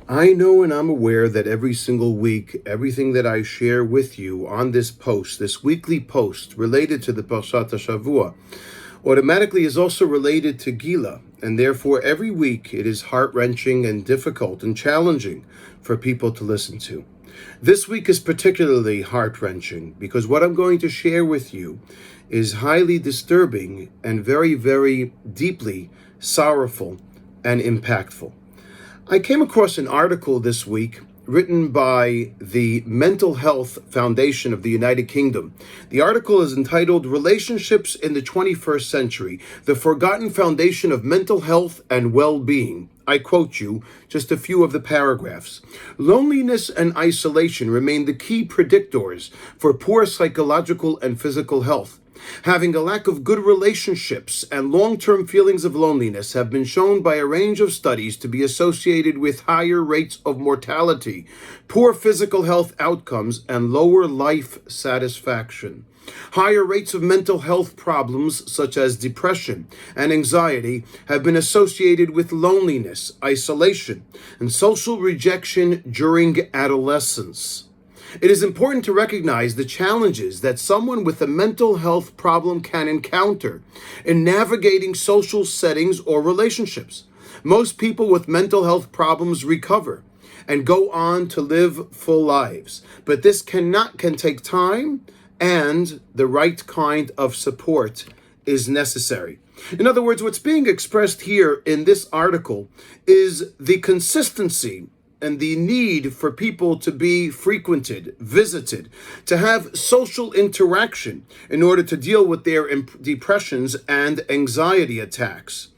I know and I'm aware that every single week, everything that I share with you on this post, this weekly post related to the Parshat HaShavua, automatically is also related to Gila, and therefore every week it is heart-wrenching and difficult and challenging for people to listen to. This week is particularly heart-wrenching because what I'm going to share with you is highly disturbing and very, very deeply sorrowful and impactful. I came across an article this week written by the Mental Health Foundation of the United Kingdom. The article is entitled Relationships in the 21st Century, the Forgotten Foundation of Mental Health and Well-Being. I quote you just a few of the paragraphs. Loneliness and isolation remain the key predictors for poor psychological and physical health. Having a lack of good relationships and long-term feelings of loneliness have been shown by a range of studies to be associated with higher rates of mortality, poor physical health outcomes, and lower life satisfaction. Higher rates of mental health problems such as depression and anxiety have been associated with loneliness, isolation, and social rejection during adolescence. It is important to recognize the challenges that someone with a mental health problem can encounter in navigating social settings or relationships. Most people with mental health problems recover and go on to live full lives, but this can take time, and the right kind of support is necessary. In other words, what's being expressed here in this article is the consistency and the need for people to be frequented, visited, to have social interaction in order to deal with their depressions and anxiety attacks.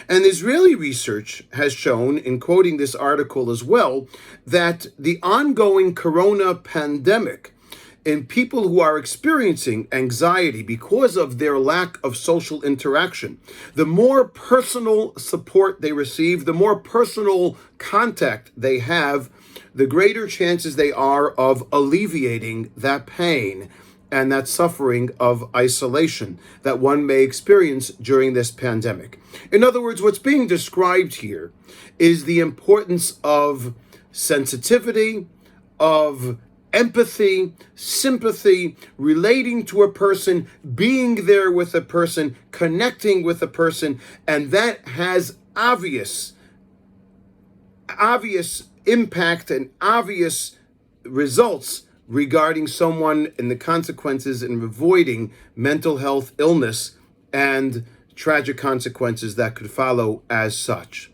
And Israeli research has shown, in quoting this article as well, that the ongoing corona pandemic in people who are experiencing anxiety because of their lack of social interaction, the more personal support they receive, the more personal contact they have, the greater chances they are of alleviating that pain and that suffering of isolation that one may experience during this pandemic. In other words, what's being described here is the importance of sensitivity, of empathy, sympathy, relating to a person, being there with a person, connecting with a person, and that has obvious impact and obvious results regarding someone and the consequences in avoiding mental health illness and tragic consequences that could follow as such.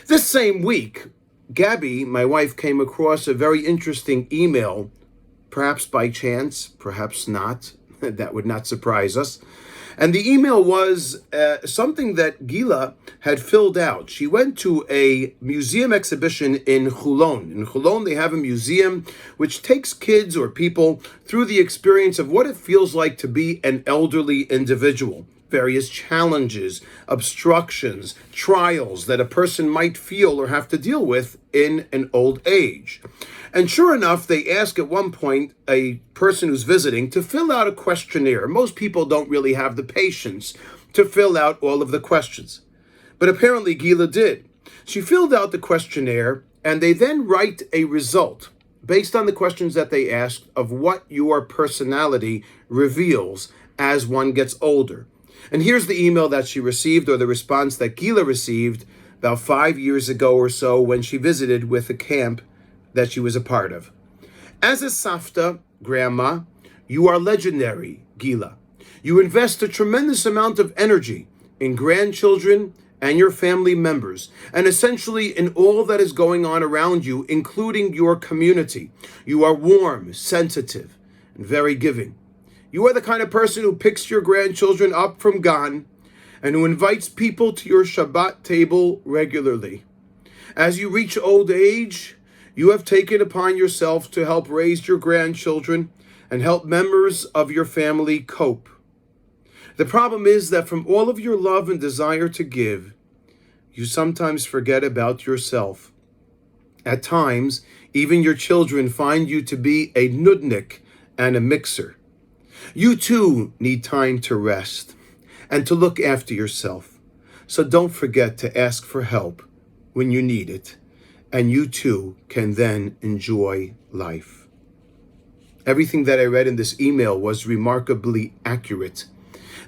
This same week, Gabby, my wife, came across a very interesting email, perhaps by chance, perhaps not. That would not surprise us. And the email was something that Gila had filled out. She went to a museum exhibition in Hulon. In Hulon, they have a museum which takes kids or people through the experience of what it feels like to be an elderly individual. Various challenges, obstructions, trials that a person might feel or have to deal with in an old age. And sure enough, they ask at one point a person who's visiting to fill out a questionnaire. Most people don't really have the patience to fill out all of the questions. But apparently Gila did. She filled out the questionnaire, and they then write a result based on the questions that they asked of what your personality reveals as one gets older. And here's the email that she received, or the response that Gila received about 5 years ago or so when she visited with a camp that she was a part of. As a Safta, grandma, you are legendary, Gila. You invest a tremendous amount of energy in grandchildren and your family members, and essentially in all that is going on around you, including your community. You are warm, sensitive, and very giving. You are the kind of person who picks your grandchildren up from Gan and who invites people to your Shabbat table regularly. As you reach old age, you have taken upon yourself to help raise your grandchildren and help members of your family cope. The problem is that from all of your love and desire to give, you sometimes forget about yourself. At times, even your children find you to be a nudnik and a mixer. You too need time to rest and to look after yourself. So don't forget to ask for help when you need it. and you too can then enjoy life. Everything that I read in this email was remarkably accurate.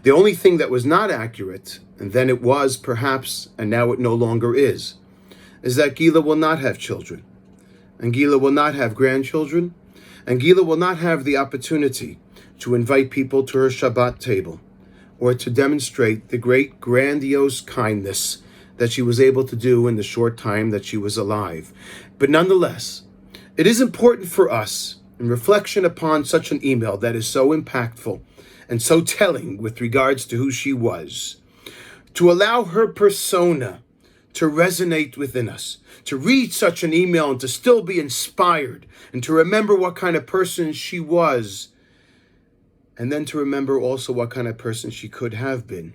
The only thing that was not accurate, and then it was perhaps, and now it no longer is that Gila will not have children, and Gila will not have grandchildren, and Gila will not have the opportunity to invite people to her Shabbat table, or to demonstrate the great grandiose kindness that she was able to do in the short time that she was alive. But nonetheless, it is important for us, in reflection upon such an email that is so impactful and so telling with regards to who she was, to allow her persona to resonate within us, to read such an email and to still be inspired, and to remember what kind of person she was, and then to remember also what kind of person she could have been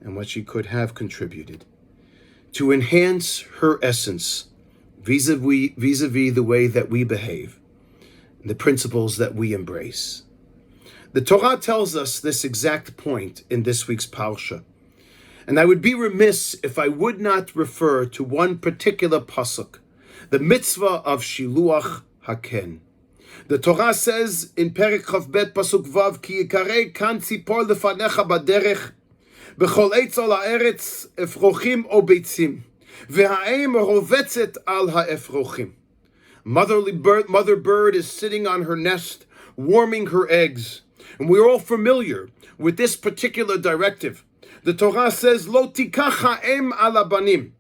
and what she could have contributed, to enhance her essence vis-a-vis the way that we behave, and the principles that we embrace. The Torah tells us this exact point in this week's Parsha. And I would be remiss if I would not refer to one particular pasuk, the mitzvah of Shiluach Haken. The Torah says in Perek Chavbet Pasuk Vav, Ki yikarei kan tzipor lefanecha baderech, b'chol eitz al ha'eretz efrochim o beitzim, v'ha'em rovetzet al ha'efrochim. Mother bird is sitting on her nest, warming her eggs. And we're all familiar with this particular directive. The Torah says, Lo tikach ha'em ala banim,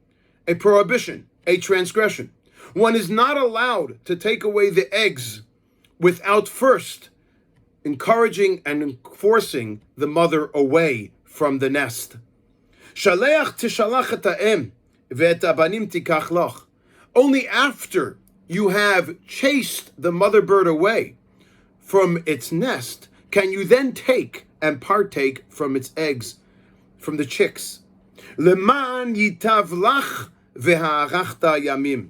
a prohibition, a transgression. One is not allowed to take away the eggs without first encouraging and enforcing the mother away from the nest. Shaleach tishalach et ha'em, ve'et ha'banim tikach loch. Only after you have chased the mother bird away from its nest can you then take and partake from its eggs, from the chicks. Leman yitav lach v'ha'arachta yamim.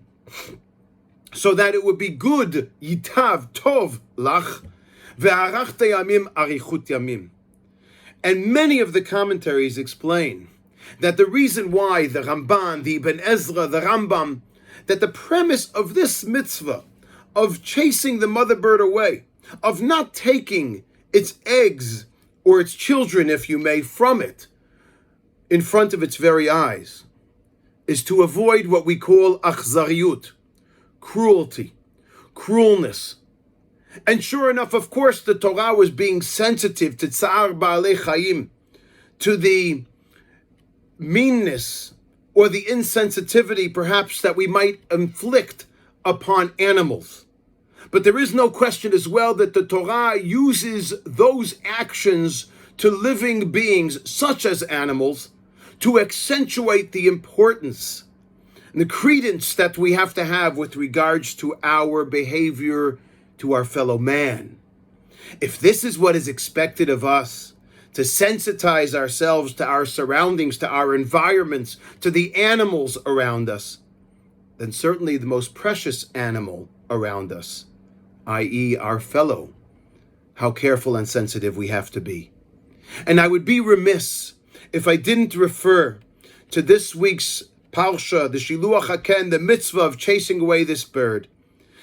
So that it would be good, yitav tov lach, v'ha'arachta yamim arichut yamim. And many of the commentaries explain that the reason why the Ramban, the Ibn Ezra, the Rambam, that the premise of this mitzvah, of chasing the mother bird away, of not taking its eggs, or its children, if you may, from it, in front of its very eyes, is to avoid what we call achzariyut, cruelty, cruelness. And sure enough, of course, the Torah was being sensitive to tsar ba'alei chayim, to the meanness or the insensitivity, perhaps, that we might inflict upon animals. But there is no question as well that the Torah uses those actions to living beings, such as animals, to accentuate the importance and the credence that we have to have with regards to our behavior to our fellow man. If this is what is expected of us, to sensitize ourselves to our surroundings, to our environments, to the animals around us, then certainly the most precious animal around us, i.e. our fellow, how careful and sensitive we have to be. And I would be remiss if I didn't refer to this week's Parsha, the Shiluach Haken, the mitzvah of chasing away this bird.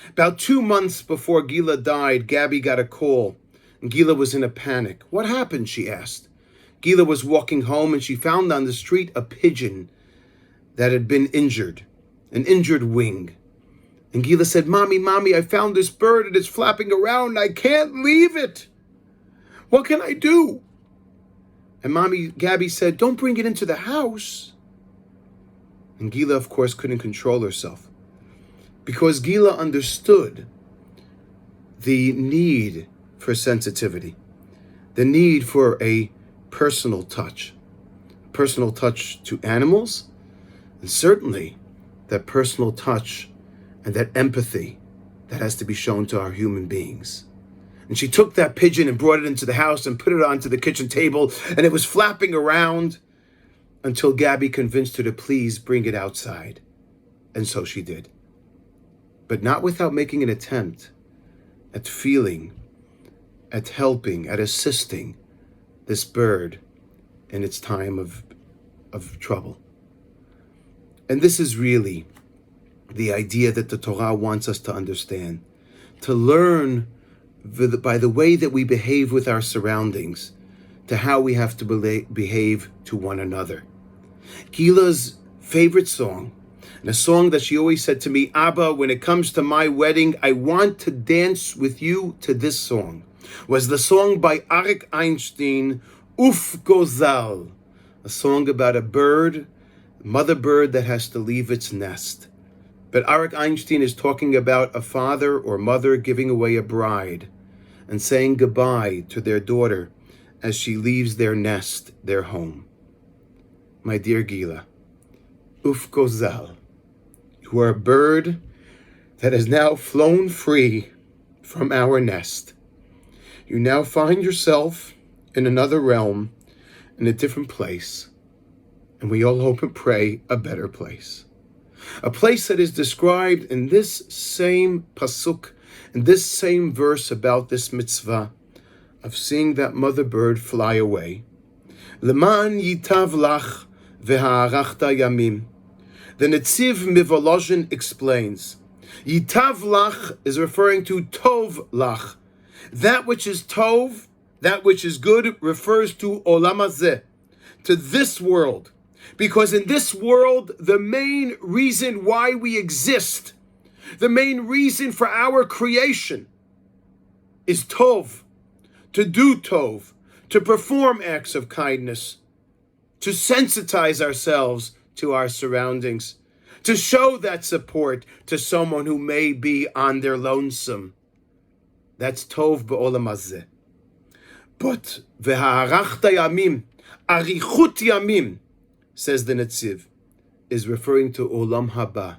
About 2 months before Gila died, Gabby got a call, and Gila was in a panic. What happened, she asked. Gila was walking home, and she found on the street a pigeon that had been injured, an injured wing. And Gila said, Mommy, I found this bird, and it's flapping around. I can't leave it. What can I do? And Gabby said, don't bring it into the house. And Gila, of course, couldn't control herself, because Gila understood the need for sensitivity, the need for a personal touch to animals, and certainly that personal touch and that empathy that has to be shown to our human beings. And she took that pigeon and brought it into the house and put it onto the kitchen table, and it was flapping around until Gabby convinced her to please bring it outside. And so she did. But not without making an attempt at feeling, at helping, at assisting this bird in its time of trouble. And this is really the idea that the Torah wants us to understand, to learn by the way that we behave with our surroundings, to how we have to behave to one another. Gila's favorite song, and a song that she always said to me, Abba, when it comes to my wedding, I want to dance with you to this song, was the song by Arik Einstein, Uf Gozal, a song about a bird, mother bird that has to leave its nest. But Arik Einstein is talking about a father or mother giving away a bride and saying goodbye to their daughter as she leaves their nest, their home. My dear Gila, Uf Gozal, you are a bird that has now flown free from our nest. You now find yourself in another realm, in a different place, and we all hope and pray a better place. A place that is described in this same pasuk, in this same verse about this mitzvah of seeing that mother bird fly away. Leman yitav lach v'ha'arachta yamim. The Netziv Mivolozhin explains, Yitav lach is referring to Tov lach. That which is Tov, that which is good, refers to Olam Hazeh, to this world. Because in this world, the main reason why we exist, the main reason for our creation is Tov, to do Tov, to perform acts of kindness, to sensitize ourselves to our surroundings, to show that support to someone who may be on their lonesome. That's Tov b'olam hazeh. But v'ha'arachta yamim, arichut yamim, says the Netziv, is referring to Olam Haba,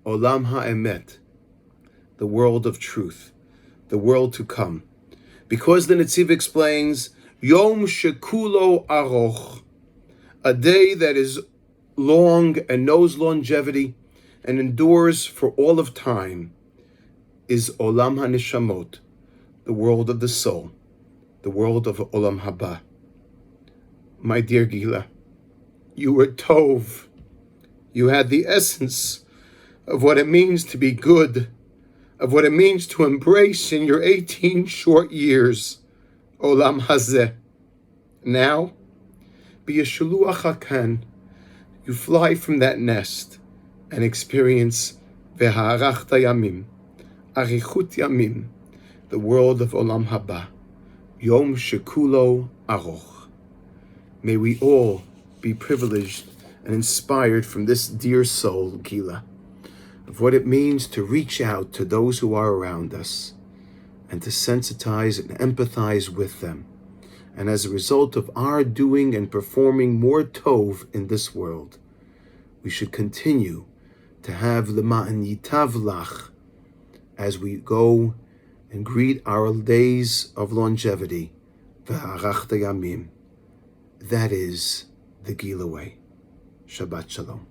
Olam Ha'emet, the world of truth, the world to come. Because the Netziv explains, Yom Shekulo Aroch, a day that is long and knows longevity and endures for all of time, is Olam HaNeshamot, the world of the soul, the world of Olam Haba. My dear Gila, you were Tov. You had the essence of what it means to be good, of what it means to embrace in your 18 short years, Olam Hazeh. Now, be a Shaluach HaKan. You fly from that nest and experience V'ha'arachta Yamim, Arichut Yamim, the world of Olam Haba, Yom Shekulo Aroch. May we all be privileged and inspired from this dear soul, Gila, of what it means to reach out to those who are around us and to sensitize and empathize with them. And as a result of our doing and performing more Tov in this world, we should continue to have L'ma'an Yitav Lach as we go and greet our days of longevity, V'ha'arachta Yamim. That is the Gila Way. Shabbat Shalom.